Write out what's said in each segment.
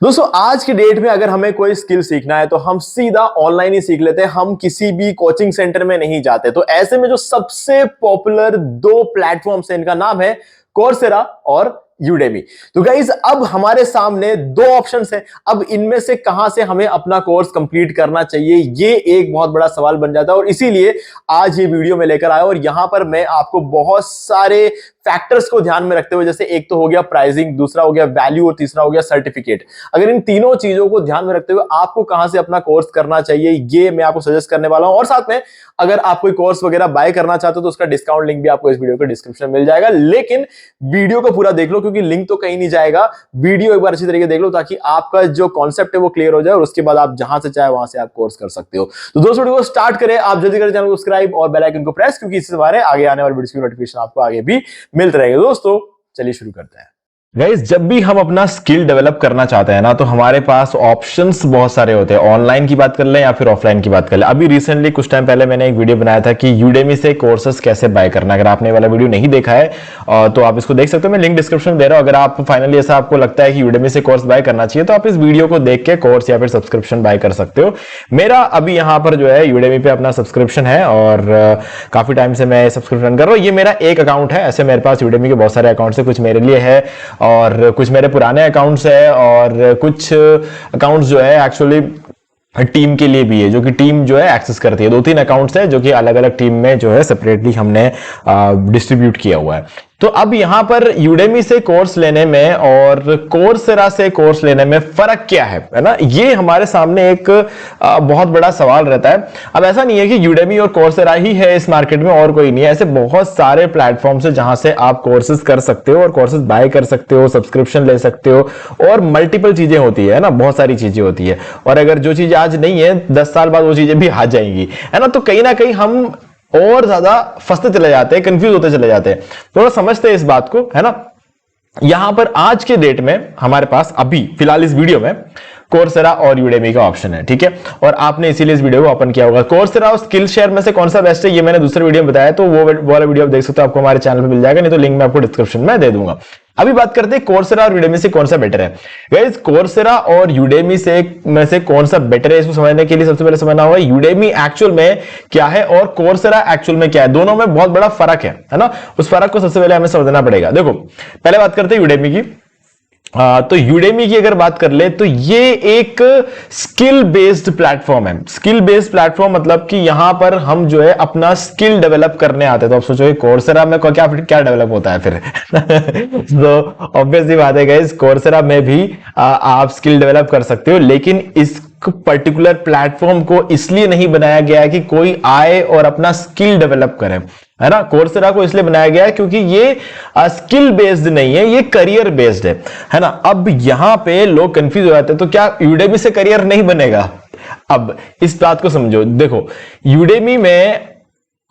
दोस्तों आज की डेट में अगर हमें कोई स्किल सीखना है तो हम सीधा ऑनलाइन ही सीख लेते हैं। हम किसी भी कोचिंग सेंटर में नहीं जाते। तो ऐसे में जो सबसे पॉपुलर दो प्लेटफॉर्म्स हैं, इनका नाम है कोर्सेरा और यूडेमी। तो गाइज अब हमारे सामने दो ऑप्शंस हैं। अब इनमें से कहां से हमें अपना कोर्स कंप्लीट करना चाहिए, ये एक बहुत बड़ा सवाल बन जाता है। और इसीलिए आज ये वीडियो में लेकर आया और यहां पर मैं आपको बहुत सारे फैक्टर्स को ध्यान में रखते हुए, जैसे एक तो हो गया प्राइसिंग, दूसरा हो गया वैल्यू और तीसरा हो गया सर्टिफिकेट। अगर इन तीनों चीजों को ध्यान में रखते हुए आपको कहां से अपना कोर्स करना चाहिए, ये मैं आपको सजेस्ट करने वाला हूं। और साथ में अगर आप कोई कोर्स वगैरह बाय करना चाहते हो तो उसका डिस्काउंट लिंक भी आपको इस वीडियो के डिस्क्रिप्शन में मिल जाएगा। लेकिन वीडियो को पूरा देख लो, क्योंकि लिंक तो कहीं नहीं जाएगा। वीडियो एक बार अच्छी तरीके देख लो ताकि आपका जो कॉन्सेप्ट है वो क्लियर हो जाए और उसके बाद आप जहां से चाहे वहां से आप कोर्स कर सकते हो। तो दोस्तों वीडियो को स्टार्ट करें। आप जल्दी करें चैनल को सब्सक्राइब और बेल आइकन को प्रेस, क्योंकि इससे हमारे आगे आने वाले वीडियो की नोटिफिकेशन आपको आगे भी मिलते रहेंगे। दोस्तों चलिए शुरू करते हैं। गाइस, जब भी हम अपना स्किल डेवलप करना चाहते हैं ना, तो हमारे पास ऑप्शंस बहुत सारे होते हैं। ऑनलाइन की बात कर लें या फिर ऑफलाइन की बात कर लें। अभी रिसेंटली कुछ टाइम पहले मैंने एक वीडियो बनाया था कि यूडेमी से कोर्सेस कैसे बाय करना। अगर आपने वाला वीडियो नहीं देखा है तो आप इसको देख सकते हो। मैं लिंक डिस्क्रिप्शन में दे रहा हूं। अगर आप फाइनली ऐसा आपको लगता है कि यूडेमी से कोर्स बाय करना चाहिए तो आप इस वीडियो को देख के कोर्स या फिर सब्सक्रिप्शन बाय कर सकते हो। मेरा अभी यहां पर जो है यूडेमी पे अपना सब्सक्रिप्शन है और काफी टाइम से मैं सब्सक्रिप्शन कर रहा हूं। ये मेरा एक अकाउंट है। ऐसे मेरे पास यूडेमी के बहुत सारे अकाउंट्स है। कुछ मेरे लिए है और कुछ मेरे पुराने अकाउंट्स है और कुछ अकाउंट्स जो है एक्चुअली टीम के लिए भी है, जो कि टीम जो है एक्सेस करती है। 2-3 अकाउंट्स है जो कि अलग अलग टीम में जो है सेपरेटली हमने डिस्ट्रीब्यूट किया हुआ है। तो अब यहां पर यूडेमी से कोर्स लेने में और कोर्सेरा से कोर्स लेने में फर्क क्या है ना, ये हमारे सामने एक बहुत बड़ा सवाल रहता है। अब ऐसा नहीं है कि यूडेमी और कोर्सेरा ही है इस मार्केट में और कोई नहीं है। ऐसे बहुत सारे प्लेटफॉर्म्स है जहां से आप कोर्सेज कर सकते हो और कोर्सेज बाय कर सकते हो, सब्सक्रिप्शन ले सकते हो और मल्टीपल चीजें होती है ना, बहुत सारी चीजें होती है। और अगर जो चीज आज नहीं है 10 साल बाद वो चीजें भी आ जाएंगी, है ना। तो कहीं ना कहीं हम और ज्यादा फंसते चले जाते हैं, कंफ्यूज होते चले जाते हैं। थोड़ा समझते हैं इस बात को, है ना। यहां पर आज के डेट में हमारे पास अभी फिलहाल इस वीडियो में कोर्सेरा और यूडेमी का ऑप्शन है, ठीक है। और आपने इसीलिए इस वीडियो को ओपन किया होगा। कोर्सेरा और स्किल शेयर में से कौन सा बेस्ट है, ये मैंने दूसरे वीडियो में बताया, तो वो वाला वीडियो आप देख सकते हो, आपको हमारे चैनल पे मिल जाएगा, नहीं तो लिंक मैं आपको डिस्क्रिप्शन में दे दूंगा। अभी बात करते हैं कोर्सेरा और यूडेमी से कौन सा बेटर है। गाइस, कोर्सेरा और यूडेमी से कौन सा बेटर है, इसको समझने के लिए सबसे पहले समझना होगा यूडेमी एक्चुअल में क्या है और कोर्सेरा एक्चुअल में क्या है। दोनों में बहुत बड़ा फर्क है ना। उस फर्क को सबसे पहले हमें समझना पड़ेगा। देखो, पहले बात करते हैं यूडेमी की। तो यूडेमी की अगर बात कर ले तो ये एक स्किल बेस्ड प्लेटफॉर्म है। स्किल बेस्ड प्लेटफॉर्म मतलब कि यहां पर हम जो है अपना स्किल डेवलप करने आते हैं। तो आप सोचोगे कोर्सेरा में क्या डेवलप होता है फिर तो ऑब्वियसली बात है गाइस, कोर्सेरा में भी आप स्किल डेवलप कर सकते हो, लेकिन इस पर्टिकुलर प्लेटफॉर्म को इसलिए नहीं बनाया गया है कि कोई आए और अपना स्किल डेवलप करे, है ना। कोर्सेरा को इसलिए बनाया गया है क्योंकि ये स्किल बेस्ड नहीं है, ये करियर बेस्ड है ना। अब यहां पे लोग कंफ्यूज हो जाते हैं, तो क्या यूडेमी से करियर नहीं बनेगा? अब इस बात को समझो। देखो, यूडेमी में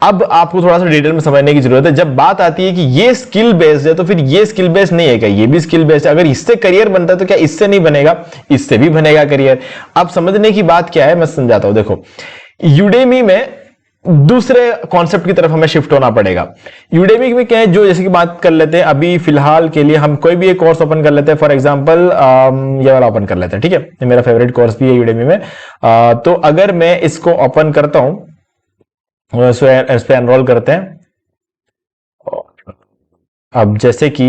अब आपको थोड़ा सा डिटेल में समझने की जरूरत है। जब बात आती है कि ये स्किल बेस्ड है तो फिर ये स्किल बेस्ड नहीं है क्या? ये भी स्किल बेस्ड है। अगर इससे करियर बनता है तो क्या इससे नहीं बनेगा? इससे भी बनेगा करियर। अब समझने की बात क्या है, मैं समझाता हूं। देखो, यूडेमी में दूसरे कॉन्सेप्ट की तरफ हमें शिफ्ट होना पड़ेगा। यूडेमी में क्या है, जो जैसे कि बात कर लेते हैं अभी फिलहाल के लिए हम कोई भी एक कोर्स ओपन कर लेते हैं। फॉर एग्जांपल ये वाला ओपन कर लेते हैं, ठीक है। ये मेरा फेवरेट कोर्स भी है यूडेमी में। तो अगर मैं इसको ओपन करता हूं, इस पे एनरोल करते हैं। अब जैसे कि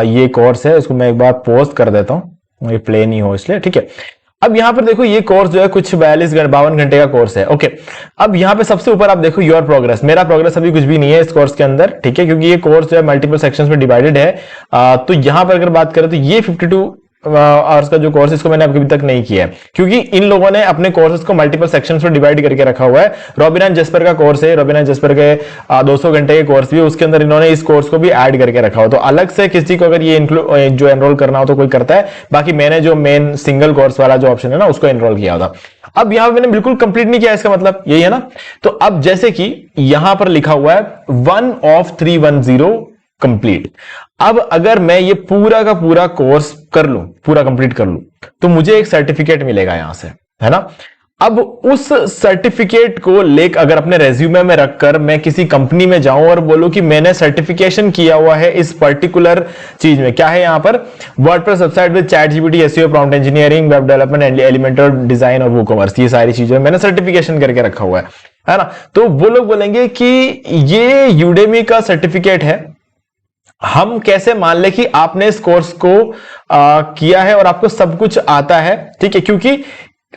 ये कोर्स है, इसको मैं एक बार पोस्ट कर देता हूं, ये प्ले नहीं हो इसलिए, ठीक है। अब यहां पर देखो, ये कोर्स जो है कुछ 52 घंटे का कोर्स है, ओके। अब यहां पे सबसे ऊपर आप देखो योर प्रोग्रेस। मेरा प्रोग्रेस अभी कुछ भी नहीं है इस कोर्स के अंदर, ठीक है, क्योंकि ये कोर्स जो है मल्टीपल सेक्शंस में डिवाइडेड है। तो यहां पर अगर बात करें तो ये 52 आवर्स का जो कोर्स, इसको मैंने अभी तक नहीं किया है, क्योंकि इन लोगों ने अपने कोर्सेज को मल्टीपल सेक्शंस में डिवाइड करके रखा हुआ है। रॉबिन एंड जेस्पर का कोर्स है, रॉबिन एंड जेस्पर के 200 घंटे के कोर्स भी है, उसके अंदर इन्होंने इस कोर्स को भी ऐड करके रखा हो। तो अलग से किसी को अगर ये जो एनरोल करना हो तो कोई करता है। बाकी मैंने जो मेन सिंगल कोर्स वाला जो ऑप्शन है ना, उसको एनरोल किया होता। अब यहां मैंने बिल्कुल कंप्लीट नहीं किया, इसका मतलब यही है ना। तो अब जैसे कि यहां पर लिखा हुआ है 1 of 310 कंप्लीट। अब अगर मैं ये पूरा का पूरा कोर्स कर लूं, पूरा कंप्लीट कर लूं, तो मुझे एक सर्टिफिकेट मिलेगा यहां से, है ना। अब उस सर्टिफिकेट को लेकर अगर अपने रेज्यूमे में रखकर मैं किसी कंपनी में जाऊं और बोलूं कि मैंने सर्टिफिकेशन किया हुआ है इस पर्टिकुलर चीज में, क्या है यहां पर, WordPress website with chat GPT, SEO, prompt engineering, web development, Elementor design और वूकॉमर्स, ये सारी चीजें मैंने सर्टिफिकेशन करके रखा हुआ है ना। तो वो लोग बोलेंगे कि ये यूडेमी का सर्टिफिकेट है, हम कैसे मान ले कि आपने इस कोर्स को किया है और आपको सब कुछ आता है, ठीक है, क्योंकि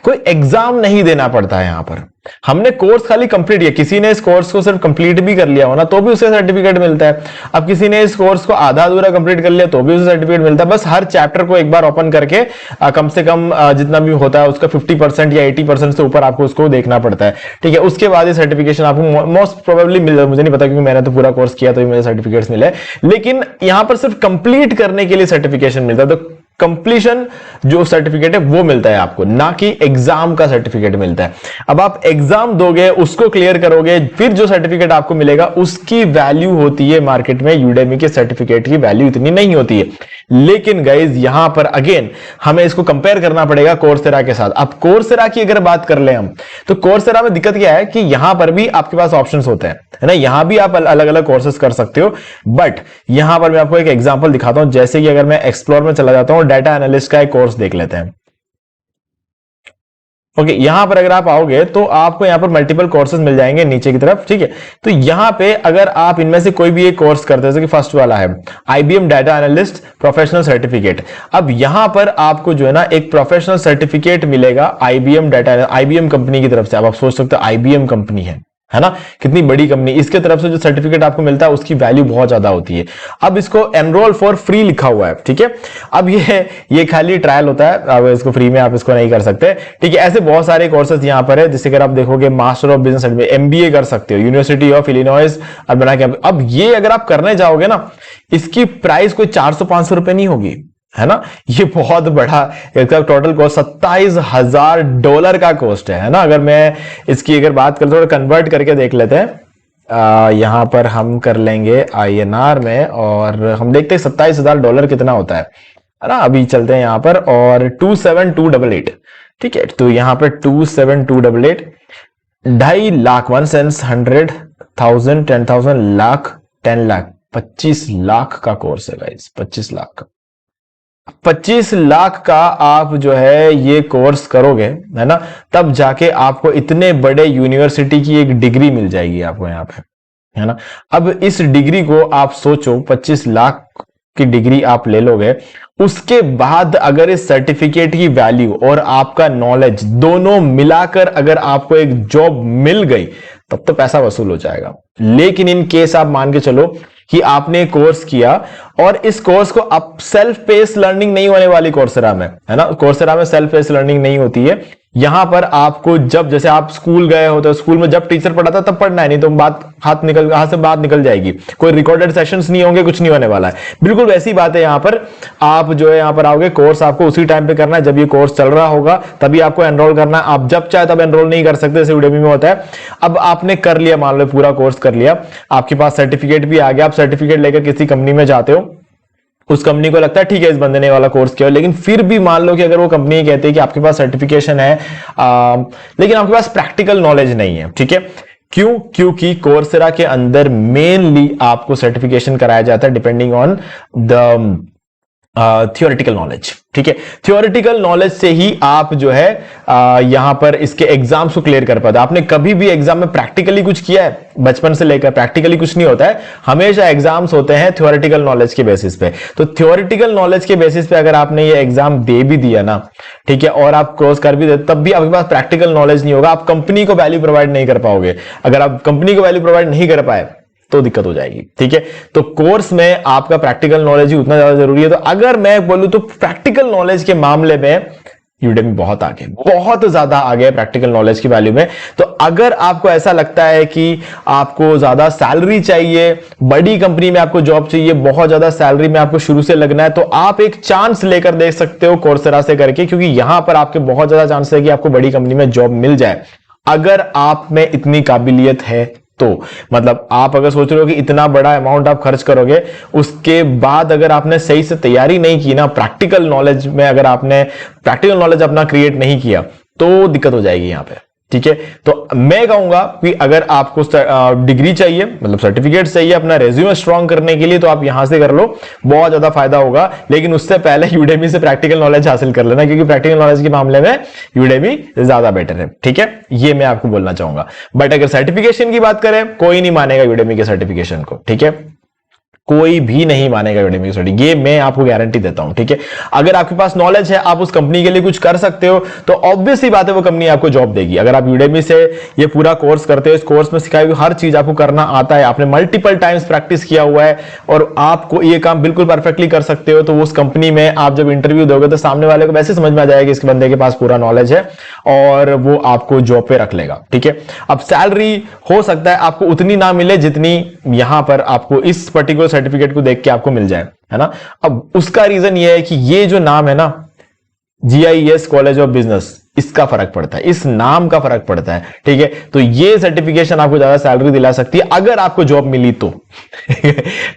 कोई एग्जाम नहीं देना पड़ता है यहां पर। हमने कोर्स खाली कंप्लीट किया, किसी ने इस कोर्स को सिर्फ कंप्लीट भी कर लिया हो ना तो भी उसे सर्टिफिकेट मिलता है। अब किसी ने इस कोर्स को आधा अधूरा कंप्लीट कर लिया तो भी उसे सर्टिफिकेट मिलता है। बस हर चैप्टर को एक बार ओपन करके कम से कम जितना भी होता है उसका 50% या 80% से ऊपर आपको उसको देखना पड़ता है, ठीक है। उसके बाद ये सर्टिफिकेशन आपको मोस्ट प्रोबेबली मिल जाए, मुझे नहीं पता क्योंकि मैंने तो पूरा कोर्स किया तो मुझे सर्टिफिकेट्स मिले, लेकिन यहां पर सिर्फ कंप्लीट करने के लिए सर्टिफिकेशन मिलता है। तो कंप्लीशन जो सर्टिफिकेट है वो मिलता है आपको, ना कि एग्जाम का सर्टिफिकेट मिलता है। अब आप एग्जाम दोगे, उसको क्लियर करोगे, फिर जो सर्टिफिकेट आपको मिलेगा उसकी वैल्यू होती है मार्केट में। यूडेमी के सर्टिफिकेट की वैल्यू इतनी नहीं होती है। लेकिन गाइज यहां पर अगेन हमें इसको कंपेयर करना पड़ेगा कोर्सेरा के साथ। अब कोर्सेरा की अगर बात कर ले हम, तो कोर्सेरा में दिक्कत क्या है कि यहां पर भी आपके पास ऑप्शंस होते हैं, है ना। यहां भी आप अलग अलग कोर्सेज कर सकते हो, बट यहां पर मैं आपको एक एग्जांपल दिखाता हूं। जैसे कि अगर मैं एक्सप्लोर में चला जाता हूं, डाटा एनालिस्ट का एक कोर्स देख लेते हैं। ओके, यहां पर अगर आप आओगे तो आपको यहां पर मल्टीपल कोर्सेज मिल जाएंगे नीचे की तरफ, ठीक है। तो यहां पे अगर आप इनमें से कोई भी एक कोर्स करते हैं, जैसे कि फर्स्ट वाला है IBM data analyst professional certificate. अब यहां पर आपको जो है ना एक प्रोफेशनल सर्टिफिकेट मिलेगा आईबीएम डाटा, आईबीएम कंपनी की तरफ से। अब आप सोच सकते हो आईबीएम कंपनी है ना, कितनी बड़ी कंपनी, इसके तरफ से जो सर्टिफिकेट आपको मिलता है उसकी वैल्यू बहुत ज्यादा होती है। अब इसको एनरोल फॉर फ्री लिखा हुआ है, ठीक है। अब ये खाली ट्रायल होता है, अब इसको फ्री में आप इसको नहीं कर सकते, ठीक है। ऐसे बहुत सारे कोर्सेज यहां पर है, जिससे अगर आप देखोगे मास्टर ऑफ बिजनेस एमबीए कर सकते हो यूनिवर्सिटी ऑफ इलिनॉइस अर्बना कैंपस। अब ये अगर आप करने जाओगे ना, इसकी प्राइस कोई 400-500 रुपए नहीं होगी, है ना। ये बहुत बड़ा इसका टोटल कॉस्ट $27,000 का कॉस्ट है ना। अगर मैं इसकी अगर बात करें तो कन्वर्ट करके देख लेते हैं, यहां पर हम कर लेंगे INR में और हम देखते हैं $27,000 कितना होता है ना। अभी चलते हैं यहां पर और 27288, ठीक है। तो यहां पर 27288, 2.5 लाख, 1 cents, 100,000, 10,000, लाख, 10 लाख, 25 लाख का कोर्स है गाइस, 25 लाख का। 25 लाख का आप जो है ये कोर्स करोगे, है ना, तब जाके आपको इतने बड़े यूनिवर्सिटी की एक डिग्री मिल जाएगी आपको यहाँ पे, है ना। अब इस डिग्री को आप सोचो, 25 लाख की डिग्री आप ले लोगे, उसके बाद अगर इस सर्टिफिकेट की वैल्यू और आपका नॉलेज दोनों मिलाकर अगर आपको एक जॉब मिल गई तब तो पैसा वसूल हो जाएगा। लेकिन इन केस आप मान के चलो कि आपने कोर्स किया और इस कोर्स को अब सेल्फ पेस लर्निंग नहीं होने वाली कोर्सेरा में, है ना। कोर्सेरा में सेल्फ पेस लर्निंग नहीं होती है। यहां पर आपको जब, जैसे आप स्कूल गए हो तो स्कूल में जब टीचर पढ़ाता तब पढ़ना है, नहीं तो हाथ से बात निकल जाएगी, कोई रिकॉर्डेड सेशंस नहीं होंगे, कुछ नहीं होने वाला है। बिल्कुल वैसी बात है यहां पर। आप जो है यहां पर आओगे, कोर्स आपको उसी टाइम पे करना है जब ये कोर्स चल रहा होगा, तभी आपको एनरोल करना है। आप जब चाहे तब एनरोल नहीं कर सकते, जैसे यूडेमी में होता है। अब आपने कर लिया, मान लो पूरा कोर्स कर लिया, आपके पास सर्टिफिकेट भी आ गया, आप सर्टिफिकेट लेकर किसी कंपनी में जाते हो, उस कंपनी को लगता है ठीक है इस बंदे ने वाला कोर्स किया, लेकिन फिर भी मान लो कि अगर वो कंपनी कहती है कि आपके पास सर्टिफिकेशन है लेकिन आपके पास प्रैक्टिकल नॉलेज नहीं है, ठीक है। क्यों? क्योंकि कोर्सेरा के अंदर मेनली आपको सर्टिफिकेशन कराया जाता है depending on the theoretical knowledge, ठीक है। थियोरेटिकल नॉलेज से ही आप जो है यहां पर इसके एग्जाम्स को क्लियर कर पाते। आपने कभी भी एग्जाम में प्रैक्टिकली कुछ किया है? बचपन से लेकर प्रैक्टिकली कुछ नहीं होता है, हमेशा एग्जाम्स होते हैं थियोरेटिकल नॉलेज के बेसिस पे। तो थियोरेटिकल नॉलेज के बेसिस पे अगर आपने ये एग्जाम दे भी दिया ना, ठीक है, और आप कोर्स कर भी दे, तब भी आपके पास प्रैक्टिकल नॉलेज नहीं होगा, आप कंपनी को वैल्यू प्रोवाइड नहीं कर पाओगे। अगर आप कंपनी को वैल्यू प्रोवाइड नहीं कर पाए तो दिक्कत हो जाएगी, ठीक है। तो कोर्स में आपका प्रैक्टिकल नॉलेज ही उतना ज्यादा जरूरी है। तो अगर मैं बोलूं तो प्रैक्टिकल नॉलेज के मामले में यूडेमी बहुत आगे, बहुत ज्यादा आगे है प्रैक्टिकल नॉलेज की वैल्यू में। तो अगर आपको ऐसा लगता है कि आपको ज्यादा सैलरी चाहिए, बड़ी कंपनी में आपको जॉब चाहिए, बहुत ज्यादा सैलरी में आपको शुरू से लगना है, तो आप एक चांस लेकर देख सकते हो कोर्सेरा से करके, क्योंकि यहां पर आपके बहुत ज्यादा चांस है कि आपको बड़ी कंपनी में जॉब मिल जाए, अगर आप में इतनी काबिलियत है तो। मतलब आप अगर सोच रहे हो कि इतना बड़ा अमाउंट आप खर्च करोगे, उसके बाद अगर आपने सही से तैयारी नहीं की ना, प्रैक्टिकल नॉलेज में अगर आपने प्रैक्टिकल नॉलेज अपना क्रिएट नहीं किया, तो दिक्कत हो जाएगी यहां पे। ठीक है, तो मैं कहूंगा कि अगर आपको डिग्री चाहिए, मतलब सर्टिफिकेट चाहिए अपना रेज्यूमे स्ट्रांग करने के लिए, तो आप यहां से कर लो, बहुत ज्यादा फायदा होगा। लेकिन उससे पहले यूडेमी से प्रैक्टिकल नॉलेज हासिल कर लेना, क्योंकि प्रैक्टिकल नॉलेज के मामले में यूडेमी ज्यादा बेटर है। ठीक है, ये मैं आपको बोलना चाहूंगा। बट अगर सर्टिफिकेशन की बात करें, कोई नहीं मानेगा यूडेमी के सर्टिफिकेशन को। ठीक है, कोई भी नहीं मानेगा यूडेमी सर्टिफिकेट, ये मैं आपको गारंटी देता हूं। ठीक है, अगर आपके पास नॉलेज है, आप उस कंपनी के लिए कुछ कर सकते हो, तो ऑब्वियस सी बात है वो कंपनी आपको जॉब देगी। अगर आप यूडेमी से ये पूरा कोर्स करते हो, इस कोर्स में सिखाई हुई हर चीज आपको करना आता है, आपने मल्टीपल टाइम्स प्रैक्टिस किया हुआ है और आपको ये काम बिल्कुल परफेक्टली कर सकते हो, तो उस कंपनी में आप जब इंटरव्यू दोगे तो सामने वाले को वैसे समझ में आ जाएगा कि इस बंदे के पास पूरा नॉलेज है और वो आपको जॉब पे रख लेगा। ठीक है, अब सैलरी हो सकता है आपको उतनी ना मिले जितनी यहां पर आपको इस पर्टिकुलर सर्टिफिकेट को देख के आपको मिल जाए, है ना। अब उसका रीजन ये है कि ये जो नाम है ना, GIS कॉलेज ऑफ बिजनेस, इसका फर्क पड़ता है, इस नाम का फर्क पड़ता है। ठीक है, तो ये सर्टिफिकेशन आपको ज्यादा सैलरी दिला सकती है अगर आपको जॉब मिली तो।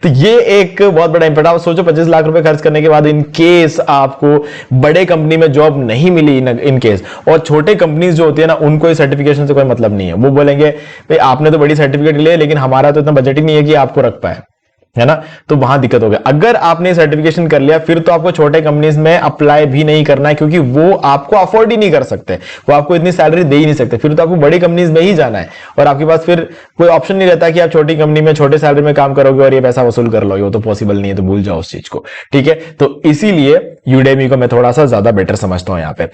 तो ये एक बहुत बड़ा इंपॉर्टेंट। आप सोचो 25 लाख रुपए खर्च करने के बाद इन केस आपको बड़े कंपनी में जॉब नहीं मिली, इन केस, और छोटे कंपनीज जो होती है ना, उनको इस सर्टिफिकेशन से कोई मतलब नहीं है। वो बोलेंगे भाई आपने तो बड़ी सर्टिफिकेट ली है, लेकिन हमारा तो इतना बजट ही नहीं है कि आपको रख पाए, है ना। तो वहां दिक्कत हो गया। अगर आपने सर्टिफिकेशन कर लिया, फिर तो आपको छोटे कंपनीज में अप्लाई भी नहीं करना है, क्योंकि वो आपको अफोर्ड ही नहीं कर सकते, वो आपको इतनी सैलरी दे ही नहीं सकते। फिर तो आपको बड़ी कंपनीज में ही जाना है, और आपके पास फिर कोई ऑप्शन नहीं रहता कि आप छोटी कंपनी में छोटे सैलरी में काम करोगे और ये पैसा वसूल कर लोगे। वो तो पॉसिबल नहीं है, तो भूल जाओ उस चीज को। ठीक है, तो इसीलिए यूडेमी को मैं थोड़ा सा ज्यादा बेटर समझता हूं यहां पे।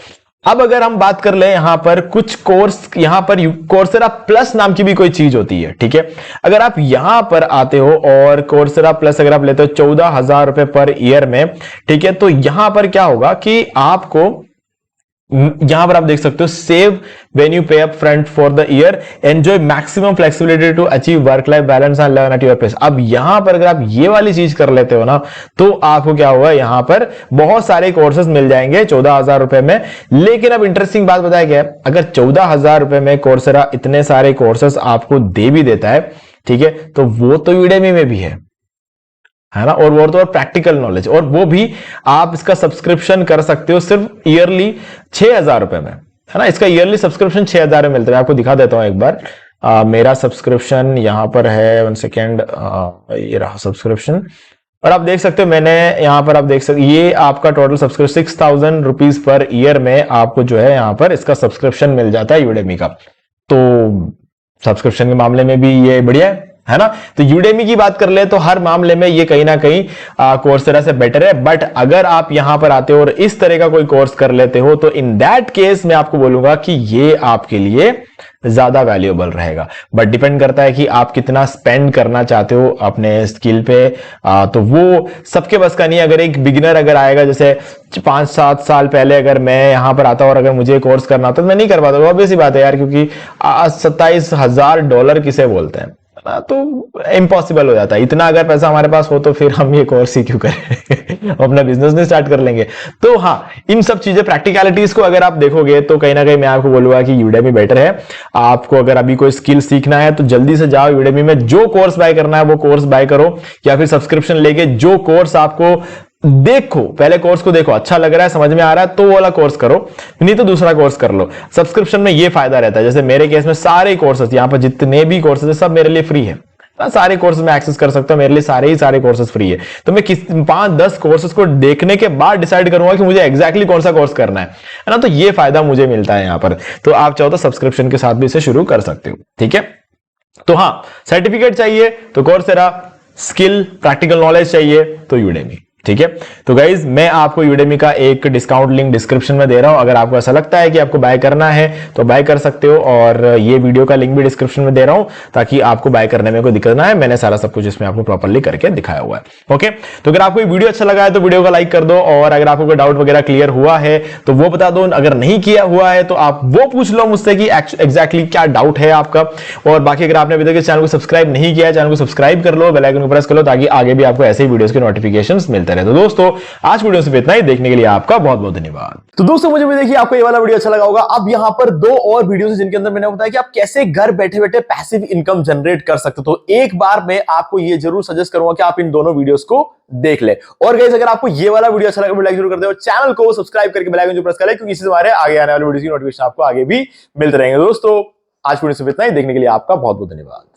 अब अगर हम बात कर ले यहां पर कुछ कोर्स, यहां पर कोर्सेरा प्लस नाम की भी कोई चीज होती है। ठीक है, अगर आप यहां पर आते हो और कोर्सेरा प्लस अगर आप लेते हो 14,000 रुपए पर ईयर में, ठीक है, तो यहां पर क्या होगा कि आपको यहां पर आप देख सकते हो, save when you pay up front for the year, enjoy maximum flexibility to achieve work life balance and learn at your pace. अब यहां पर अगर आप ये वाली चीज कर लेते हो ना, तो आपको क्या होगा, यहां पर बहुत सारे कोर्सेज मिल जाएंगे 14,000 रुपए में। लेकिन अब इंटरेस्टिंग बात बताया गया, अगर 14,000 रुपए में कोर्सेरा इतने सारे कोर्सेज आपको दे भी देता है, ठीक है, तो वो तो यूडेमी में भी है ना, और वो तो प्रैक्टिकल नॉलेज, और वो भी आप इसका सब्सक्रिप्शन कर सकते हो सिर्फ ईयरली 6,000 रुपए में, है ना। इसका ईयरली सब्सक्रिप्शन 6,000 में मिलता है। मैं आपको दिखा देता हूं एक बार। मेरा सब्सक्रिप्शन यहां पर है, 1 सेकेंड, ये रहा सब्सक्रिप्शन, और आप देख सकते हो मैंने यहां पर, आप देख सकते ये आपका total subscription 6,000 rupees per year में आपको जो है यहां पर इसका सब्सक्रिप्शन मिल जाता है यूडेमी का। तो सब्सक्रिप्शन के मामले में भी ये बढ़िया है ना। तो यूडेमी की बात कर ले तो हर मामले में ये कहीं ना कहीं कोर्सेरा से बेटर है। बट अगर आप यहां पर आते हो और इस तरह का कोई कोर्स कर लेते हो, तो इन दैट केस मैं आपको बोलूंगा कि ये आपके लिए ज्यादा वैल्यूएबल रहेगा। बट डिपेंड करता है कि आप कितना स्पेंड करना चाहते हो अपने स्किल पे, तो वो सबके बस का नहीं। अगर एक बिगिनर अगर आएगा, जैसे 5-7 साल पहले अगर मैं यहां पर आता और अगर मुझे कोर्स करना होता तो मैं नहीं कर पाता। ऑब्वियस ही बात है यार, क्योंकि $27,000 किसे बोलते हैं, तो इम्पॉसिबल हो जाता है। इतना अगर पैसा हमारे पास हो तो फिर हम ये कोर्स ही क्यों करें, अपना बिजनेस नहीं स्टार्ट कर लेंगे। तो हाँ, इन सब चीजें, प्रैक्टिकलिटीज को अगर आप देखोगे तो कहीं ना कहीं मैं आपको बोलूंगा कि यूडेमी बेटर है। आपको अगर अभी कोई स्किल सीखना है तो जल्दी से जाओ यूडेमी में, जो कोर्स बाय करना है वो कोर्स बाय करो, या फिर सब्सक्रिप्शन लेके जो कोर्स आपको देखो, पहले कोर्स को देखो, अच्छा लग रहा है, समझ में आ रहा है तो वाला कोर्स करो, नहीं तो दूसरा कोर्स कर लो। सब्सक्रिप्शन में ये फायदा रहता है, जैसे मेरे केस में सारे कोर्सेज, यहां पर जितने भी कोर्सेज है सब मेरे लिए फ्री है। सारे कोर्सेज में एक्सेस कर सकता हूं, मेरे लिए सारे कोर्सेज फ्री है। तो मैं 5-10 कोर्सेज को देखने के बाद डिसाइड करूंगा कि मुझे एग्जैक्टली कौन सा कोर्स करना है ना। तो ये फायदा मुझे मिलता है यहां पर। तो आप चाहो तो सब्सक्रिप्शन के साथ भी इसे शुरू कर सकते हो। ठीक है, तो हाँ, सर्टिफिकेट चाहिए तो कोर्सेरा, स्किल प्रैक्टिकल नॉलेज चाहिए तो यूडेमी। ठीक है, तो गाइज मैं आपको यूडेमी का एक डिस्काउंट लिंक डिस्क्रिप्शन में दे रहा हूं। अगर आपको ऐसा लगता है कि आपको बाय करना है तो बाय कर सकते हो, और ये वीडियो का लिंक भी डिस्क्रिप्शन में दे रहा हूं ताकि आपको बाय करने में कोई दिक्कत ना है। मैंने सारा सब कुछ इसमें आपको प्रॉपर्ली करके दिखाया हुआ है। ओके, तो अगर आपको ये वीडियो अच्छा लगा है तो वीडियो को लाइक कर दो, और अगर आपको कोई डाउट वगैरह क्लियर हुआ है तो वो बता दो। अगर नहीं किया हुआ है तो आप वो पूछ लो मुझसे कि एग्जैक्टली क्या डाउट है आपका। और बाकी अगर आपने अभी तक इस चैनल को सब्सक्राइब नहीं किया है, चैनल को सब्सक्राइब कर लो, बेल आइकन को प्रेस कर लो, ताकि आगे भी आपको ऐसे ही वीडियोस के नोटिफिकेशंस मिलते करें। तो दोस्तों आज वीडियो से इतना ही, देखने के लिए आपका बहुत बहुत धन्यवाद। तो दोस्तों मुझे भी देखिए आपको ये वाला वीडियो अच्छा लगा होगा। अब यहाँ पर 2 और वीडियोस हैं जिनके अंदर मैंने बताया कि आप कैसे घर बैठे बैठे पैसिव इनकम जनरेट कर सकते हो। तो एक बार मैं आपको ये जरूर सजेस्ट करूंगा कि आप इन दोनों वीडियोस को देख ले। और गाइस अगर आपको ये वाला वीडियो अच्छा लगा लाइक जरूर कर दो, चैनल को सब्सक्राइब करके बेल आइकन जो प्रेस कर ले, क्योंकि इससे हमारे आगे आने वाले वीडियोस की नोटिफिकेशन आपको आगे भी मिलते रहेंगे। दोस्तों आज वीडियो से इतना ही, देखने के लिए आपका बहुत बहुत धन्यवाद।